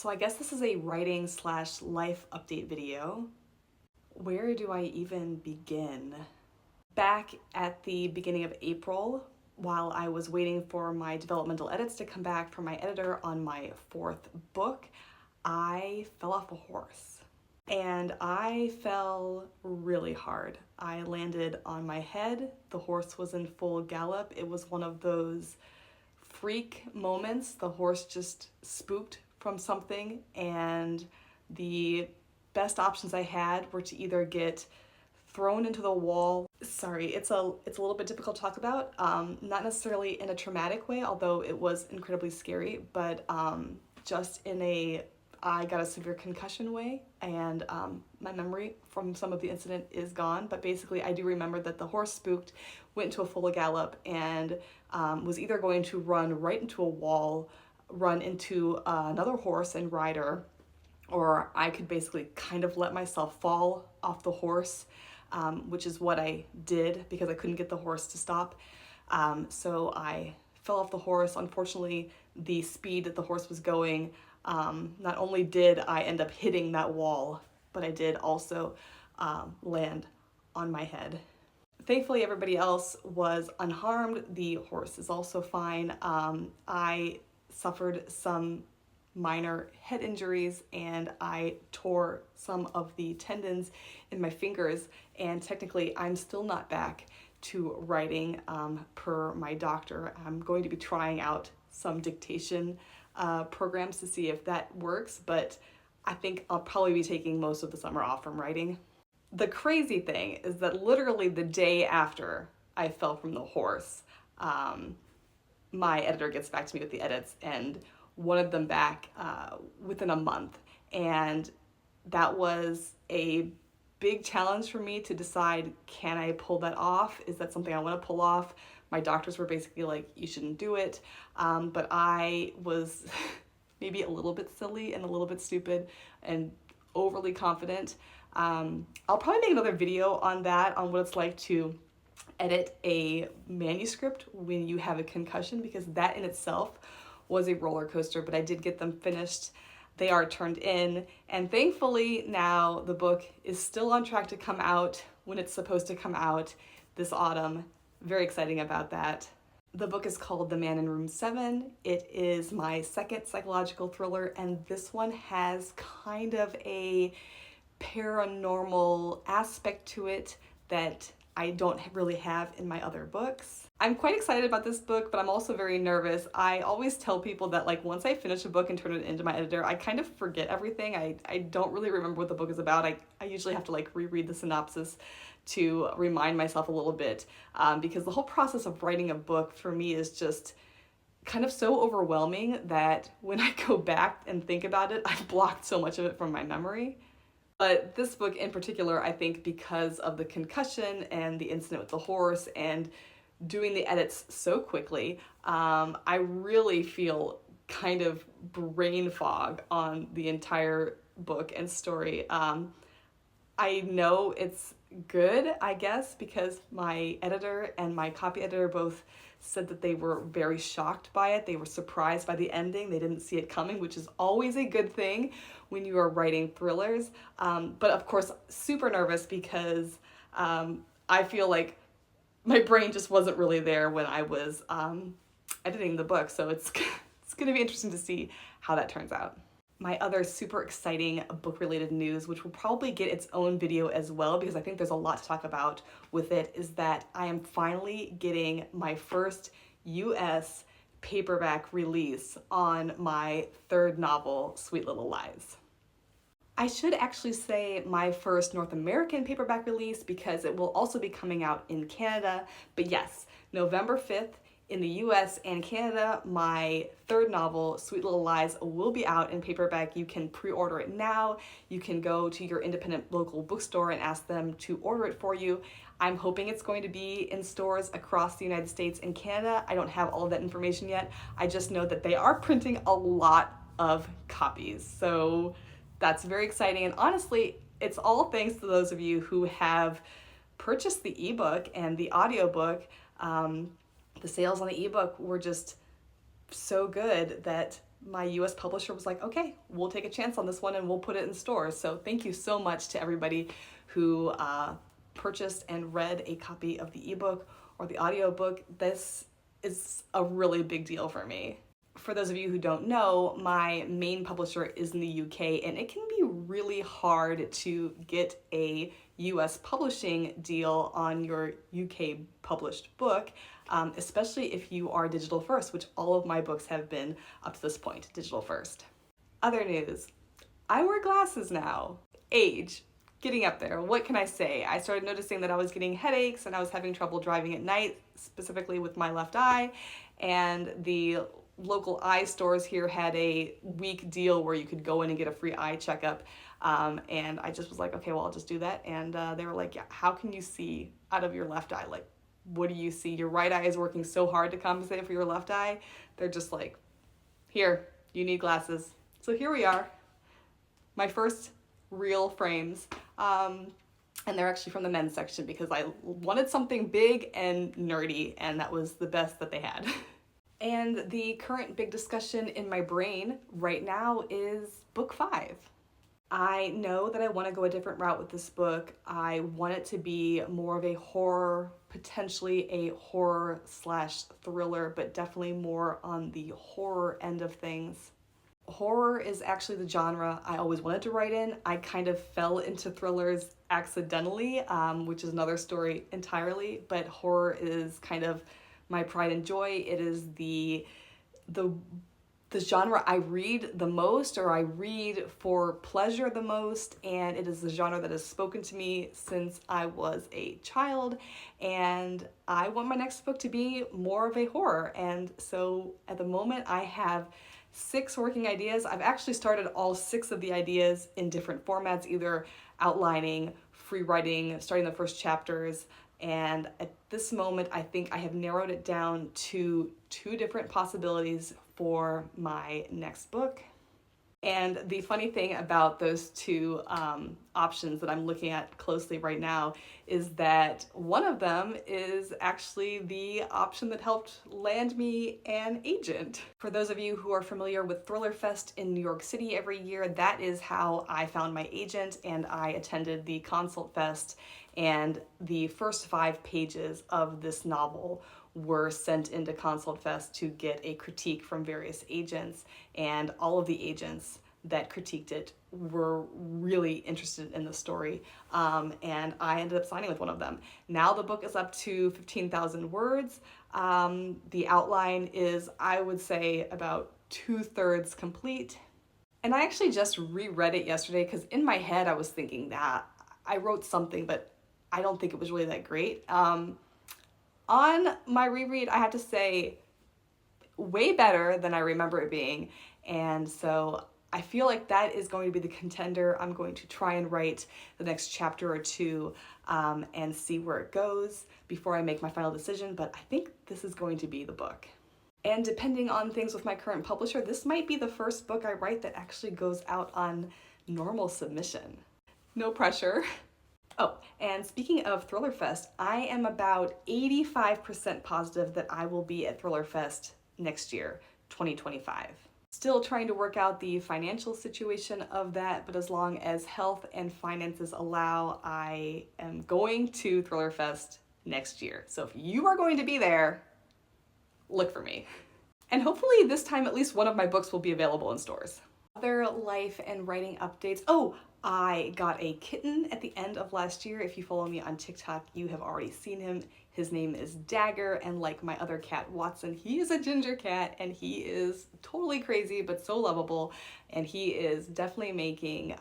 So I guess this is a writing / life update video. Where do I even begin? Back at the beginning of April, while I was waiting for my developmental edits to come back from my editor on my 4th book, I fell off a horse. And I fell really hard. I landed on my head. The horse was in full gallop. It was one of those freak moments. The horse just spooked from something, and the best options I had were to either get thrown into the wall. Sorry, it's a little bit difficult to talk about. Not necessarily in a traumatic way, although it was incredibly scary, but just in a I got a severe concussion way, and my memory from some of the incident is gone, but basically I do remember that the horse spooked, went into a full gallop, and was either going to run right into a wall, run into another horse and rider, or I could basically kind of let myself fall off the horse, which is what I did because I couldn't get the horse to stop. So I fell off the horse. Unfortunately, the speed that the horse was going, not only did I end up hitting that wall, but I did also land on my head. Thankfully, everybody else was unharmed. The horse is also fine. I suffered some minor head injuries, and I tore some of the tendons in my fingers, and technically I'm still not back to writing per my doctor. I'm going to be trying out some dictation programs to see if that works, but I think I'll probably be taking most of the summer off from writing. The crazy thing is that literally the day after I fell from the horse, my editor gets back to me with the edits and wanted them back within a month. And that was a big challenge for me to decide, can I pull that off? Is that something I want to pull off? My doctors were basically like, you shouldn't do it. But I was maybe a little bit silly and a little bit stupid and overly confident. I'll probably make another video on that, on what it's like to edit a manuscript when you have a concussion, because that in itself was a roller coaster, but I did get them finished. They are turned in, and thankfully now the book is still on track to come out when it's supposed to come out this autumn. Very exciting about that. The book is called The Man in Room 7. It is my second psychological thriller, and this one has kind of a paranormal aspect to it that I don't really have in my other books. I'm quite excited about this book, but I'm also very nervous. I always tell people that, like, once I finish a book and turn it into my editor, I kind of forget everything. I don't really remember what the book is about. I usually have to like reread the synopsis to remind myself a little bit, because the whole process of writing a book for me is just kind of so overwhelming that when I go back and think about it, I've blocked so much of it from my memory. But this book in particular, I think because of the concussion and the incident with the horse and doing the edits so quickly, I really feel kind of brain fog on the entire book and story. I know it's good, I guess, because my editor and my copy editor both said that they were very shocked by it. They were surprised by the ending. They didn't see it coming, which is always a good thing when you are writing thrillers. But of course, super nervous because I feel like my brain just wasn't really there when I was editing the book. So it's going to be interesting to see how that turns out. My other super exciting book-related news, which will probably get its own video as well because I think there's a lot to talk about with it, is that I am finally getting my first US paperback release on my 3rd novel, Sweet Little Lies. I should actually say my first North American paperback release because it will also be coming out in Canada. But yes, November 5th in the US and Canada, my 3rd novel, Sweet Little Lies, will be out in paperback. You can pre-order it now. You can go to your independent local bookstore and ask them to order it for you. I'm hoping it's going to be in stores across the United States and Canada. I don't have all of that information yet. I just know that they are printing a lot of copies. So that's very exciting. And honestly, it's all thanks to those of you who have purchased the ebook and the audiobook. The sales on the ebook were just so good that my US publisher was like, okay, we'll take a chance on this one and we'll put it in stores. So thank you so much to everybody who purchased and read a copy of the ebook or the audiobook. This is a really big deal for me. For those of you who don't know, my main publisher is in the UK, and it can be really hard to get a US publishing deal on your UK published book, especially if you are digital first, which all of my books have been up to this point, digital first. Other news, I wear glasses now. Age, getting up there. What can I say? I started noticing that I was getting headaches and I was having trouble driving at night, specifically with my left eye, and the local eye stores here had a week deal where you could go in and get a free eye checkup, and I just was like, okay, well, I'll just do that. And they were like, yeah, how can you see out of your left eye? Like, what do you see? Your right eye is working so hard to compensate for your left eye. They're just like, here, you need glasses. So here we are, my first real frames, and they're actually from the men's section because I wanted something big and nerdy, and that was the best that they had. And the current big discussion in my brain right now is book 5. I know that I want to go a different route with this book. I want it to be more of a horror, potentially a horror/thriller, but definitely more on the horror end of things. Horror is actually the genre I always wanted to write in. I kind of fell into thrillers accidentally, which is another story entirely, but horror is kind of my pride and joy. It is the genre I read the most, or I read for pleasure the most, and it is the genre that has spoken to me since I was a child, and I want my next book to be more of a horror. And so at the moment I have 6 working ideas. I've actually started all 6 of the ideas in different formats, either outlining, free writing, starting the first chapters, and at this moment I think I have narrowed it down to 2 different possibilities for my next book. And the funny thing about those 2 options that I'm looking at closely right now is that one of them is actually the option that helped land me an agent. For those of you who are familiar with ThrillerFest in New York City every year, that is how I found my agent, and I attended the Consult Fest, and the first 5 pages of this novel were sent into Consult Fest to get a critique from various agents, and all of the agents that critiqued it were really interested in the story, and I ended up signing with one of them. Now the book is up to 15,000 words. The outline is, I would say, about 2/3 complete. And I actually just reread it yesterday because in my head I was thinking that I wrote something, but I don't think it was really that great. On my reread, I have to say, way better than I remember it being. And so I feel like that is going to be the contender. I'm going to try and write the next chapter or 2 and see where it goes before I make my final decision, but I think this is going to be the book. And depending on things with my current publisher, this might be the first book I write that actually goes out on normal submission. No pressure. Oh, and speaking of ThrillerFest, I am about 85% positive that I will be at ThrillerFest next year, 2025. Still trying to work out the financial situation of that, but as long as health and finances allow, I am going to ThrillerFest next year. So if you are going to be there, look for me. And hopefully this time at least one of my books will be available in stores. Other life and writing updates. Oh, I got a kitten at the end of last year. If you follow me on TikTok, you have already seen him. His name is Dagger, and like my other cat, Watson, he is a ginger cat, and he is totally crazy, but so lovable, and he is definitely making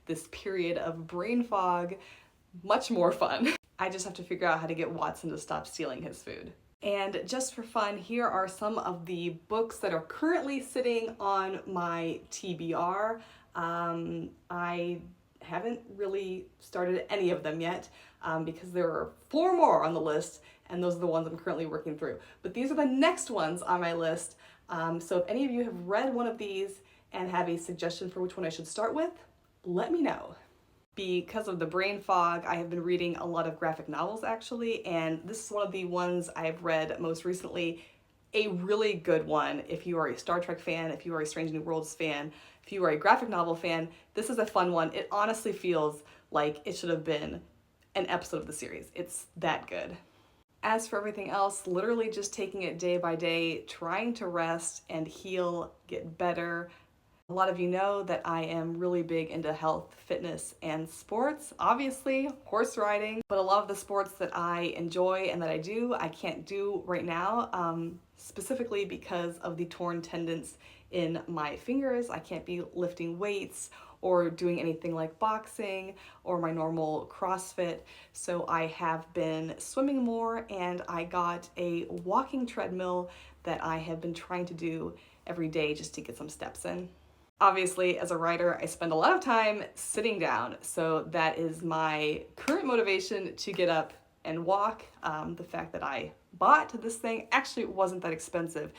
this period of brain fog much more fun. I just have to figure out how to get Watson to stop stealing his food. And just for fun, here are some of the books that are currently sitting on my TBR. I haven't really started any of them yet because there are 4 more on the list, and those are the ones I'm currently working through. But these are the next ones on my list. So if any of you have read one of these and have a suggestion for which one I should start with, let me know. Because of the brain fog, I have been reading a lot of graphic novels actually, and this is one of the ones I've read most recently. a really good one if you are a Star Trek fan, if you are a Strange New Worlds fan, if you are a graphic novel fan. This is a fun one. It honestly feels like it should have been an episode of the series. It's that good. As for everything else, literally just taking it day by day, trying to rest and heal, get better. A lot of you know that I am really big into health, fitness, and sports. Obviously, horse riding, but a lot of the sports that I enjoy and that I do, I can't do right now, specifically because of the torn tendons in my fingers. I can't be lifting weights or doing anything like boxing or my normal CrossFit. So I have been swimming more, and I got a walking treadmill that I have been trying to do every day just to get some steps in. Obviously, as a writer, I spend a lot of time sitting down, so that is my current motivation to get up and walk. The fact that I bought this thing actually wasn't that expensive.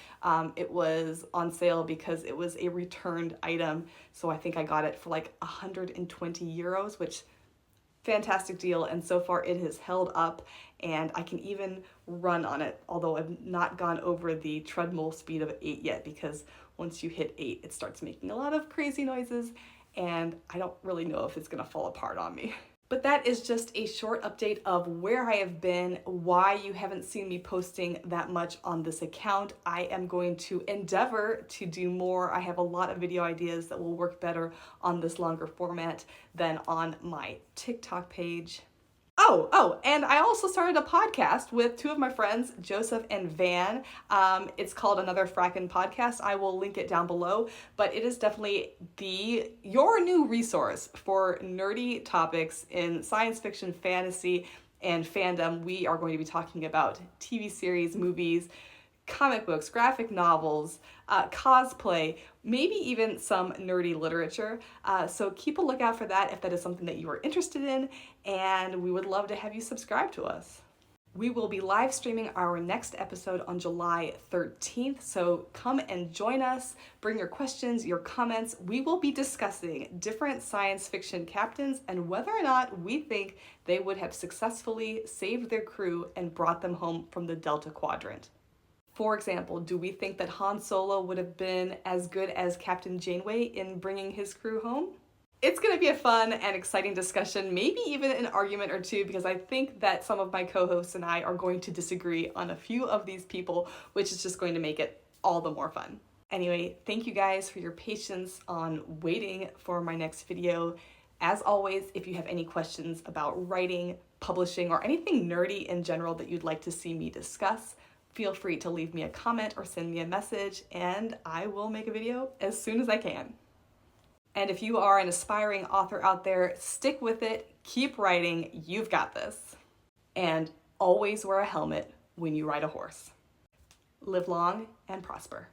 It was on sale because it was a returned item, so I think I got it for like 120 euros, which fantastic deal, and so far it has held up, and I can even run on it, although I've not gone over the treadmill speed of 8 yet, because once you hit 8 it starts making a lot of crazy noises, and I don't really know if it's gonna fall apart on me. But that is just a short update of where I have been, why you haven't seen me posting that much on this account. I am going to endeavor to do more. I have a lot of video ideas that will work better on this longer format than on my TikTok page. And I also started a podcast with two of my friends, Joseph and Van. It's called Another Frackin' Podcast. I will link it down below, but it is definitely your new resource for nerdy topics in science fiction, fantasy, and fandom. We are going to be talking about TV series, movies, comic books, graphic novels, cosplay, maybe even some nerdy literature. So keep a lookout for that if that is something that you are interested in, and we would love to have you subscribe to us. We will be live streaming our next episode on July 13th, so come and join us. Bring your questions, your comments. We will be discussing different science fiction captains and whether or not we think they would have successfully saved their crew and brought them home from the Delta Quadrant. For example, do we think that Han Solo would have been as good as Captain Janeway in bringing his crew home? It's going to be a fun and exciting discussion, maybe even an argument or two, because I think that some of my co-hosts and I are going to disagree on a few of these people, which is just going to make it all the more fun. Anyway, thank you guys for your patience on waiting for my next video. As always, if you have any questions about writing, publishing, or anything nerdy in general that you'd like to see me discuss, feel free to leave me a comment or send me a message, and I will make a video as soon as I can. And if you are an aspiring author out there, stick with it, keep writing, you've got this. And always wear a helmet when you ride a horse. Live long and prosper.